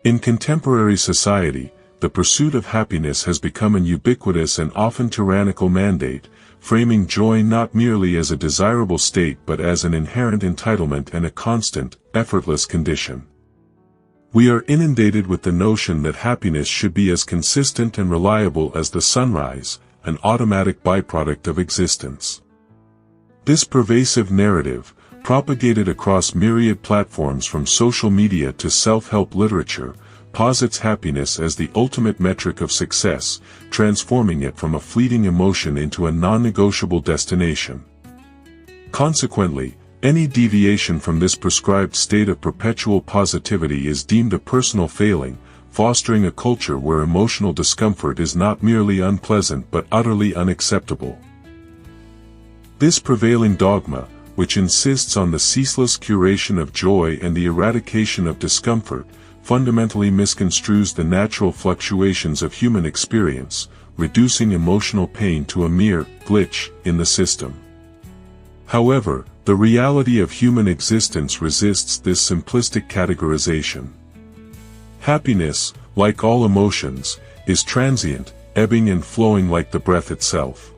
In contemporary society, the pursuit of happiness has become an ubiquitous and often tyrannical mandate, framing joy not merely as a desirable state but as an inherent entitlement and a constant, effortless condition. We are inundated with the notion that happiness should be as consistent and reliable as the sunrise, an automatic byproduct of existence. This pervasive narrative, propagated across myriad platforms from social media to self-help literature, posits happiness as the ultimate metric of success, transforming it from a fleeting emotion into a non-negotiable destination. Consequently, any deviation from this prescribed state of perpetual positivity is deemed a personal failing, fostering a culture where emotional discomfort is not merely unpleasant but utterly unacceptable. This prevailing dogma, which insists on the ceaseless curation of joy and the eradication of discomfort, fundamentally misconstrues the natural fluctuations of human experience, reducing emotional pain to a mere glitch in the system. However, the reality of human existence resists this simplistic categorization. Happiness, like all emotions, is transient, ebbing and flowing like the breath itself.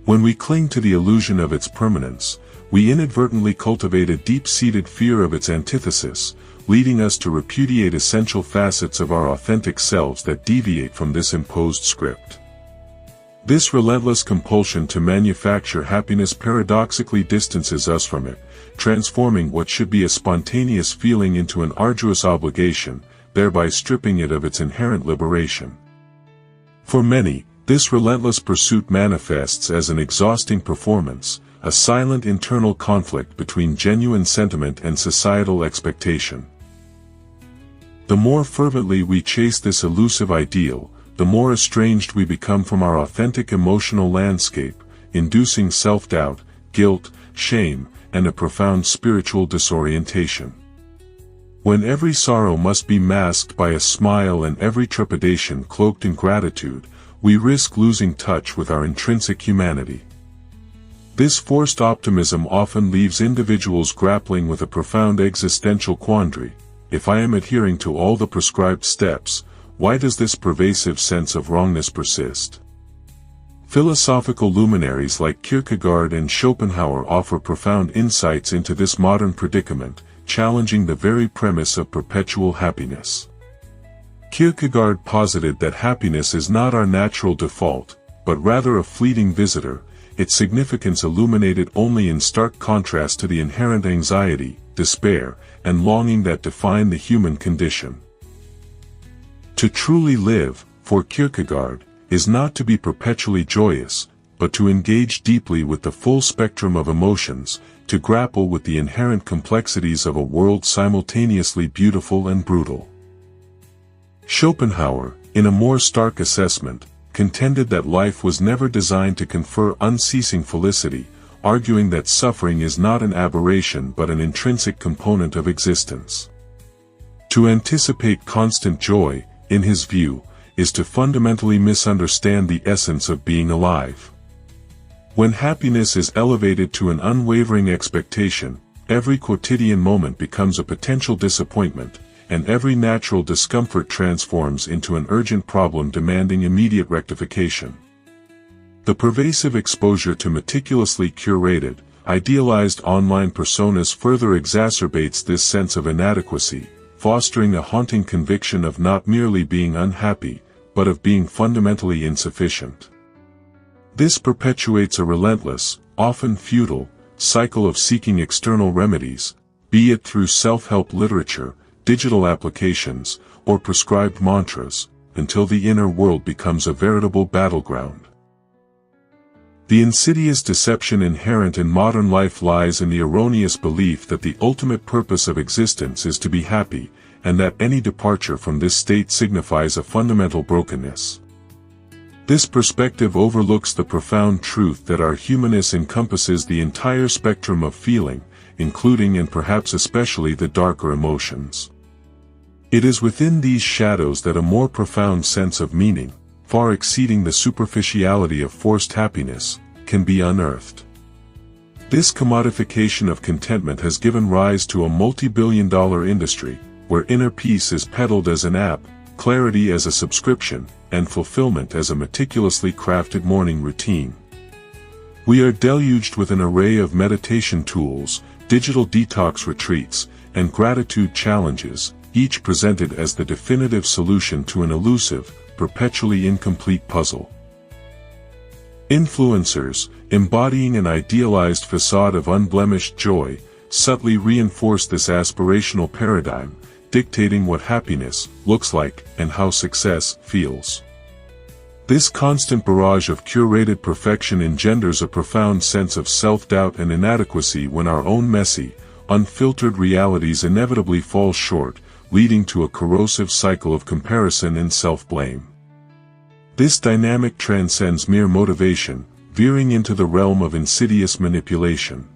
When we cling to the illusion of its permanence, we inadvertently cultivate a deep-seated fear of its antithesis, leading us to repudiate essential facets of our authentic selves that deviate from this imposed script. This relentless compulsion to manufacture happiness paradoxically distances us from it, transforming what should be a spontaneous feeling into an arduous obligation, thereby stripping it of its inherent liberation. For many, this relentless pursuit manifests as an exhausting performance, a silent internal conflict between genuine sentiment and societal expectation. The more fervently we chase this elusive ideal, the more estranged we become from our authentic emotional landscape, inducing self-doubt, guilt, shame, and a profound spiritual disorientation. When every sorrow must be masked by a smile and every trepidation cloaked in gratitude, we risk losing touch with our intrinsic humanity. This forced optimism often leaves individuals grappling with a profound existential quandary. If I am adhering to all the prescribed steps, why does this pervasive sense of wrongness persist? Philosophical luminaries like Kierkegaard and Schopenhauer offer profound insights into this modern predicament, challenging the very premise of perpetual happiness. Kierkegaard posited that happiness is not our natural default, but rather a fleeting visitor, its significance illuminated only in stark contrast to the inherent anxiety, despair, and longing that define the human condition. To truly live, for Kierkegaard, is not to be perpetually joyous, but to engage deeply with the full spectrum of emotions, to grapple with the inherent complexities of a world simultaneously beautiful and brutal. Schopenhauer, in a more stark assessment, contended that life was never designed to confer unceasing felicity, arguing that suffering is not an aberration but an intrinsic component of existence. To anticipate constant joy, in his view, is to fundamentally misunderstand the essence of being alive. When happiness is elevated to an unwavering expectation, every quotidian moment becomes a potential disappointment, and every natural discomfort transforms into an urgent problem demanding immediate rectification. The pervasive exposure to meticulously curated, idealized online personas further exacerbates this sense of inadequacy, fostering a haunting conviction of not merely being unhappy, but of being fundamentally insufficient. This perpetuates a relentless, often futile, cycle of seeking external remedies, be it through self-help literature, digital applications, or prescribed mantras, until the inner world becomes a veritable battleground. The insidious deception inherent in modern life lies in the erroneous belief that the ultimate purpose of existence is to be happy, and that any departure from this state signifies a fundamental brokenness. This perspective overlooks the profound truth that our humanness encompasses the entire spectrum of feeling, including and perhaps especially the darker emotions. It is within these shadows that a more profound sense of meaning, far exceeding the superficiality of forced happiness, can be unearthed. This commodification of contentment has given rise to a multi-billion-dollar industry, where inner peace is peddled as an app, clarity as a subscription, and fulfillment as a meticulously crafted morning routine. We are deluged with an array of meditation tools, digital detox retreats, and gratitude challenges, each presented as the definitive solution to an elusive, perpetually incomplete puzzle. Influencers, embodying an idealized facade of unblemished joy, subtly reinforce this aspirational paradigm, dictating what happiness looks like and how success feels. This constant barrage of curated perfection engenders a profound sense of self-doubt and inadequacy when our own messy, unfiltered realities inevitably fall short, leading to a corrosive cycle of comparison and self-blame. This dynamic transcends mere motivation, veering into the realm of insidious manipulation.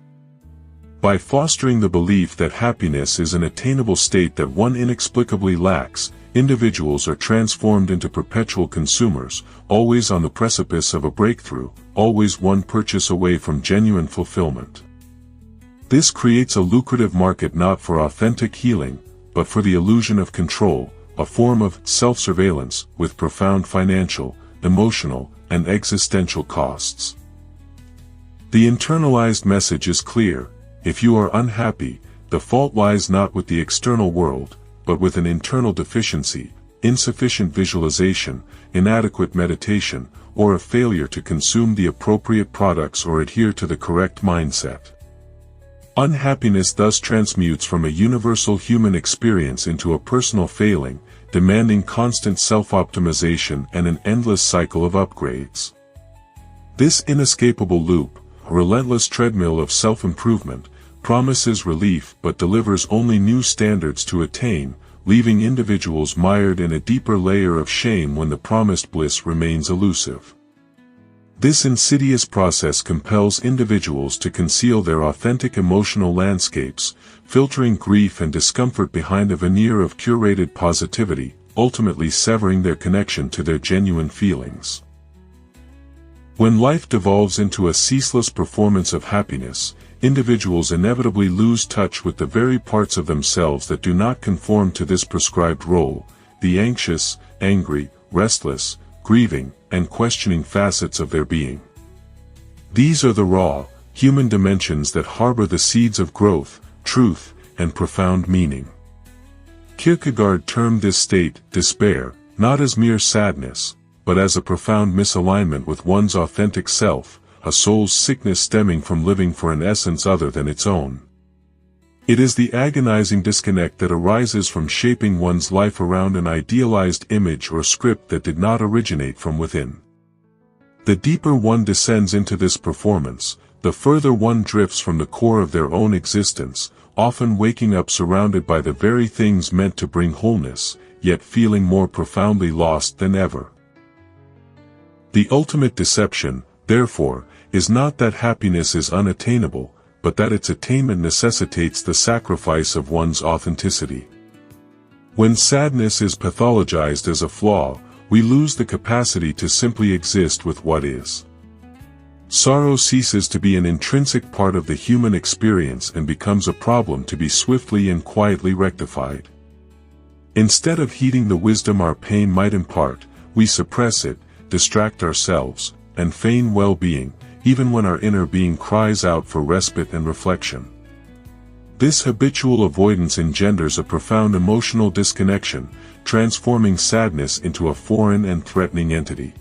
By fostering the belief that happiness is an attainable state that one inexplicably lacks, individuals are transformed into perpetual consumers, always on the precipice of a breakthrough, always one purchase away from genuine fulfillment. This creates a lucrative market not for authentic healing, but for the illusion of control, a form of self-surveillance with profound financial, emotional, and existential costs. The internalized message is clear: if you are unhappy, the fault lies not with the external world, but with an internal deficiency, insufficient visualization, inadequate meditation, or a failure to consume the appropriate products or adhere to the correct mindset. Unhappiness thus transmutes from a universal human experience into a personal failing, demanding constant self-optimization and an endless cycle of upgrades. This inescapable loop, a relentless treadmill of self-improvement, promises relief but delivers only new standards to attain, leaving individuals mired in a deeper layer of shame when the promised bliss remains elusive. This insidious process compels individuals to conceal their authentic emotional landscapes, filtering grief and discomfort behind a veneer of curated positivity, ultimately severing their connection to their genuine feelings. When life devolves into a ceaseless performance of happiness, individuals inevitably lose touch with the very parts of themselves that do not conform to this prescribed role, the anxious, angry, restless, grieving, and questioning facets of their being. These are the raw, human dimensions that harbor the seeds of growth, truth, and profound meaning. Kierkegaard termed this state despair, not as mere sadness, but as a profound misalignment with one's authentic self, a soul's sickness stemming from living for an essence other than its own. It is the agonizing disconnect that arises from shaping one's life around an idealized image or script that did not originate from within. The deeper one descends into this performance, the further one drifts from the core of their own existence, often waking up surrounded by the very things meant to bring wholeness, yet feeling more profoundly lost than ever. The ultimate deception, therefore, is not that happiness is unattainable, but that its attainment necessitates the sacrifice of one's authenticity. When sadness is pathologized as a flaw, we lose the capacity to simply exist with what is. Sorrow ceases to be an intrinsic part of the human experience and becomes a problem to be swiftly and quietly rectified. Instead of heeding the wisdom our pain might impart, we suppress it, distract ourselves, and feign well-being, even when our inner being cries out for respite and reflection. This habitual avoidance engenders a profound emotional disconnection, transforming sadness into a foreign and threatening entity.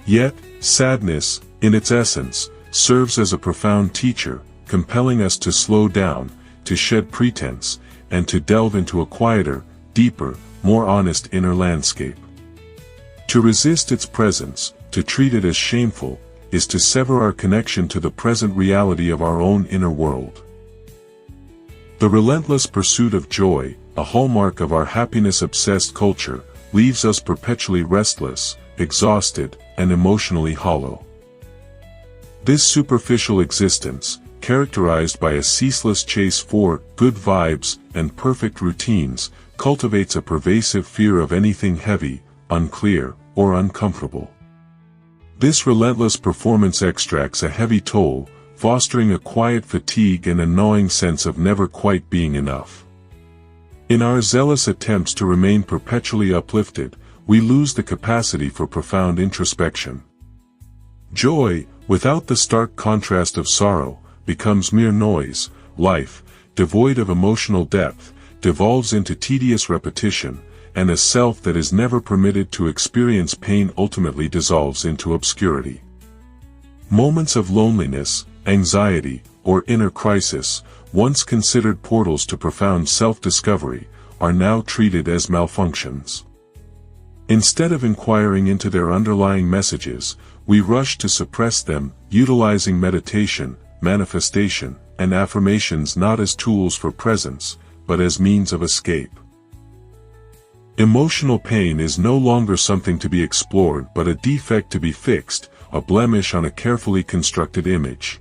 Yet, sadness, in its essence, serves as a profound teacher, compelling us to slow down, to shed pretense, and to delve into a quieter, deeper, more honest inner landscape. To resist its presence, to treat it as shameful, is to sever our connection to the present reality of our own inner world. The relentless pursuit of joy, a hallmark of our happiness-obsessed culture, leaves us perpetually restless, exhausted, and emotionally hollow. This superficial existence, characterized by a ceaseless chase for good vibes and perfect routines, cultivates a pervasive fear of anything heavy, unclear, or uncomfortable. This relentless performance extracts a heavy toll, fostering a quiet fatigue and a gnawing sense of never quite being enough. In our zealous attempts to remain perpetually uplifted, we lose the capacity for profound introspection. Joy, without the stark contrast of sorrow, becomes mere noise. Life, devoid of emotional depth, devolves into tedious repetition, and a self that is never permitted to experience pain ultimately dissolves into obscurity. Moments of loneliness, anxiety, or inner crisis, once considered portals to profound self-discovery, are now treated as malfunctions. Instead of inquiring into their underlying messages, we rush to suppress them, utilizing meditation, manifestation, and affirmations not as tools for presence, but as means of escape. Emotional pain is no longer something to be explored but a defect to be fixed, a blemish on a carefully constructed image.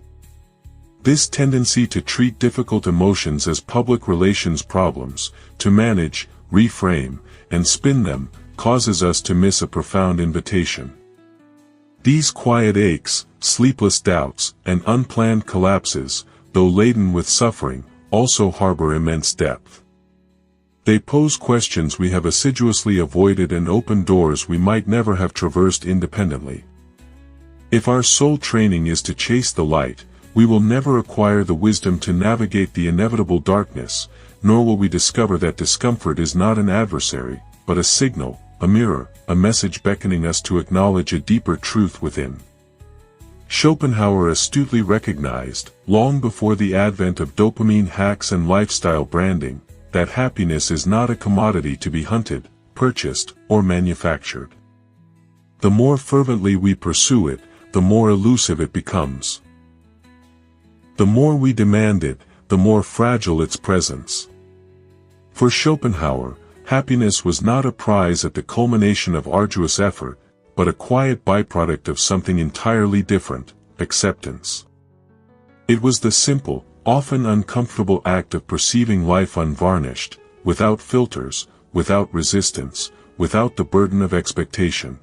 This tendency to treat difficult emotions as public relations problems, to manage, reframe, and spin them, causes us to miss a profound invitation. These quiet aches, sleepless doubts, and unplanned collapses, though laden with suffering, also harbor immense depth. They pose questions we have assiduously avoided and open doors we might never have traversed independently. If our sole training is to chase the light, we will never acquire the wisdom to navigate the inevitable darkness, nor will we discover that discomfort is not an adversary, but a signal, a mirror, a message beckoning us to acknowledge a deeper truth within. Schopenhauer astutely recognized, long before the advent of dopamine hacks and lifestyle branding, that happiness is not a commodity to be hunted, purchased, or manufactured. The more fervently we pursue it, the more elusive it becomes. The more we demand it, the more fragile its presence. For Schopenhauer, happiness was not a prize at the culmination of arduous effort, but a quiet byproduct of something entirely different, acceptance. It was the simple, often uncomfortable act of perceiving life unvarnished, without filters, without resistance, without the burden of expectation.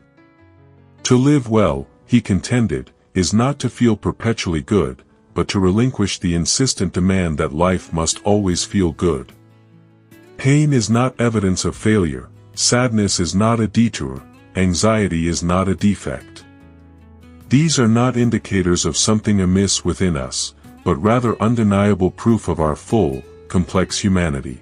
To live well, he contended, is not to feel perpetually good, but to relinquish the insistent demand that life must always feel good. Pain is not evidence of failure, sadness is not a detour, anxiety is not a defect. These are not indicators of something amiss within us, but rather undeniable proof of our full, complex humanity.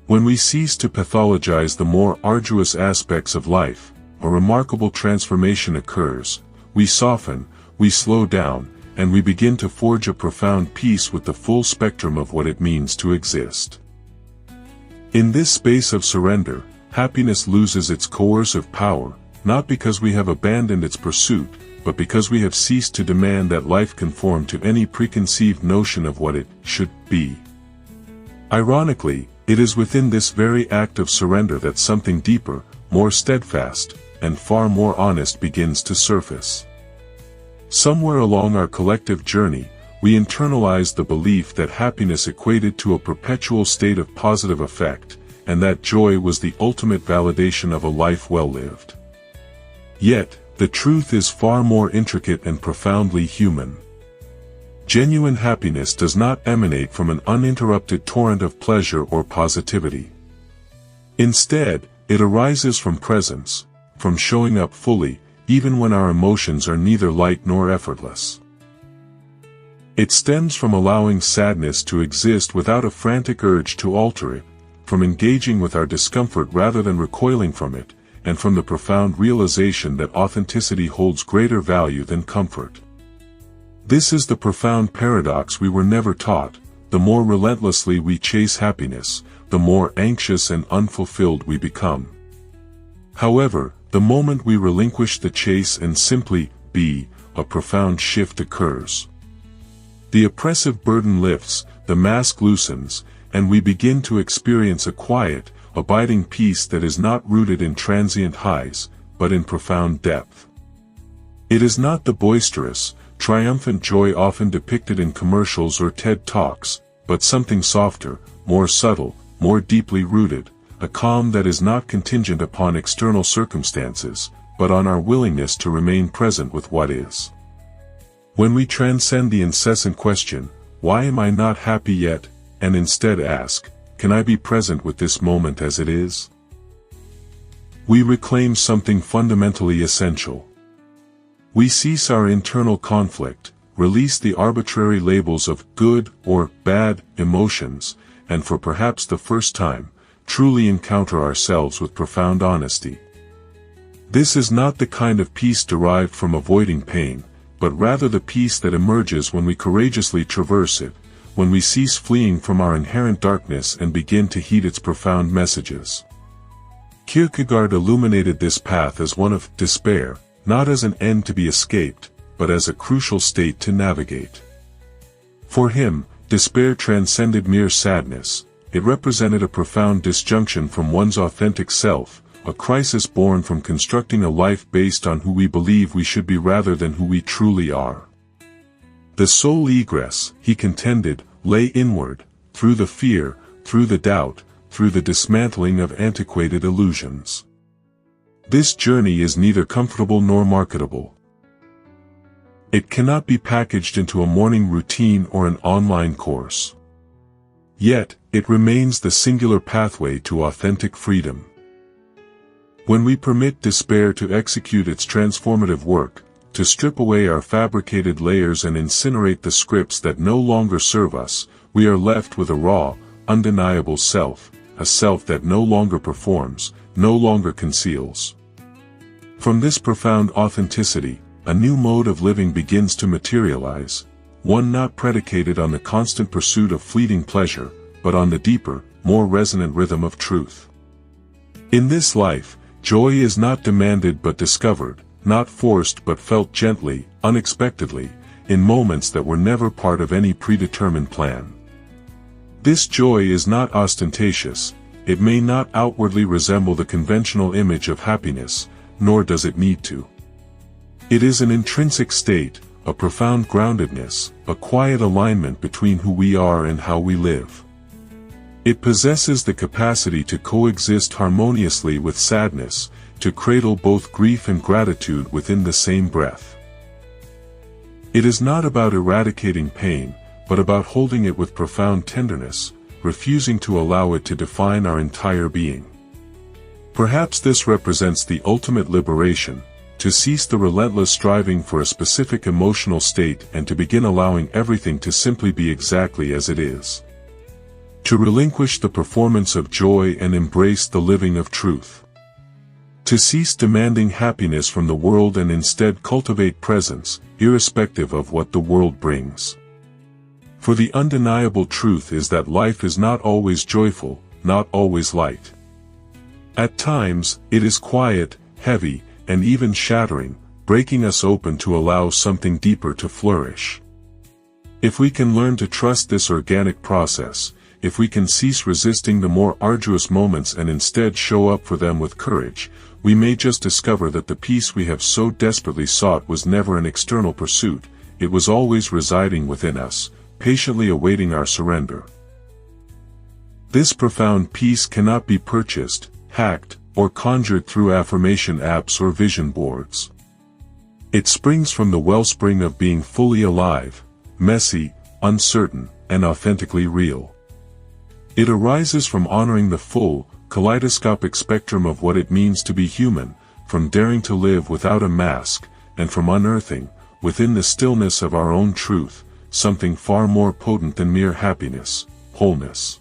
When we cease to pathologize the more arduous aspects of life, a remarkable transformation occurs. We soften, we slow down, and we begin to forge a profound peace with the full spectrum of what it means to exist. In this space of surrender, happiness loses its coercive power, not because we have abandoned its pursuit, but because we have ceased to demand that life conform to any preconceived notion of what it should be. Ironically, it is within this very act of surrender that something deeper, more steadfast, and far more honest begins to surface. Somewhere along our collective journey, we internalized the belief that happiness equated to a perpetual state of positive effect, and that joy was the ultimate validation of a life well lived. Yet, the truth is far more intricate and profoundly human. Genuine happiness does not emanate from an uninterrupted torrent of pleasure or positivity. Instead, it arises from presence, from showing up fully, even when our emotions are neither light nor effortless. It stems from allowing sadness to exist without a frantic urge to alter it, from engaging with our discomfort rather than recoiling from it, and from the profound realization that authenticity holds greater value than comfort. This is the profound paradox we were never taught: the more relentlessly we chase happiness, the more anxious and unfulfilled we become. However, the moment we relinquish the chase and simply be, a profound shift occurs. The oppressive burden lifts, the mask loosens, and we begin to experience a quiet, abiding peace that is not rooted in transient highs, but in profound depth. It is not the boisterous, triumphant joy often depicted in commercials or TED Talks, but something softer, more subtle, more deeply rooted, a calm that is not contingent upon external circumstances, but on our willingness to remain present with what is. When we transcend the incessant question, "Why am I not happy yet?" and instead ask, can I be present with this moment as it is? We reclaim something fundamentally essential. We cease our internal conflict, release the arbitrary labels of good or bad emotions, and for perhaps the first time, truly encounter ourselves with profound honesty. This is not the kind of peace derived from avoiding pain, but rather the peace that emerges when we courageously traverse it, when we cease fleeing from our inherent darkness and begin to heed its profound messages. Kierkegaard illuminated this path as one of despair, not as an end to be escaped, but as a crucial state to navigate. For him, despair transcended mere sadness. It represented a profound disjunction from one's authentic self, a crisis born from constructing a life based on who we believe we should be rather than who we truly are. The sole egress, he contended, lay inward, through the fear, through the doubt, through the dismantling of antiquated illusions. This journey is neither comfortable nor marketable. It cannot be packaged into a morning routine or an online course. Yet, it remains the singular pathway to authentic freedom. When we permit despair to execute its transformative work, to strip away our fabricated layers and incinerate the scripts that no longer serve us, we are left with a raw, undeniable self, a self that no longer performs, no longer conceals. From this profound authenticity, a new mode of living begins to materialize, one not predicated on the constant pursuit of fleeting pleasure, but on the deeper, more resonant rhythm of truth. In this life, joy is not demanded but discovered, not forced but felt gently, unexpectedly, in moments that were never part of any predetermined plan. This joy is not ostentatious, it may not outwardly resemble the conventional image of happiness, nor does it need to. It is an intrinsic state, a profound groundedness, a quiet alignment between who we are and how we live. It possesses the capacity to coexist harmoniously with sadness, to cradle both grief and gratitude within the same breath. It is not about eradicating pain, but about holding it with profound tenderness, refusing to allow it to define our entire being. Perhaps this represents the ultimate liberation, to cease the relentless striving for a specific emotional state and to begin allowing everything to simply be exactly as it is. To relinquish the performance of joy and embrace the living of truth. To cease demanding happiness from the world and instead cultivate presence, irrespective of what the world brings. For the undeniable truth is that life is not always joyful, not always light. At times, it is quiet, heavy, and even shattering, breaking us open to allow something deeper to flourish. If we can learn to trust this organic process, if we can cease resisting the more arduous moments and instead show up for them with courage, we may just discover that the peace we have so desperately sought was never an external pursuit, it was always residing within us, patiently awaiting our surrender. This profound peace cannot be purchased, hacked, or conjured through affirmation apps or vision boards. It springs from the wellspring of being fully alive, messy, uncertain, and authentically real. It arises from honoring the full, kaleidoscopic spectrum of what it means to be human, from daring to live without a mask, and from unearthing, within the stillness of our own truth, something far more potent than mere happiness, wholeness.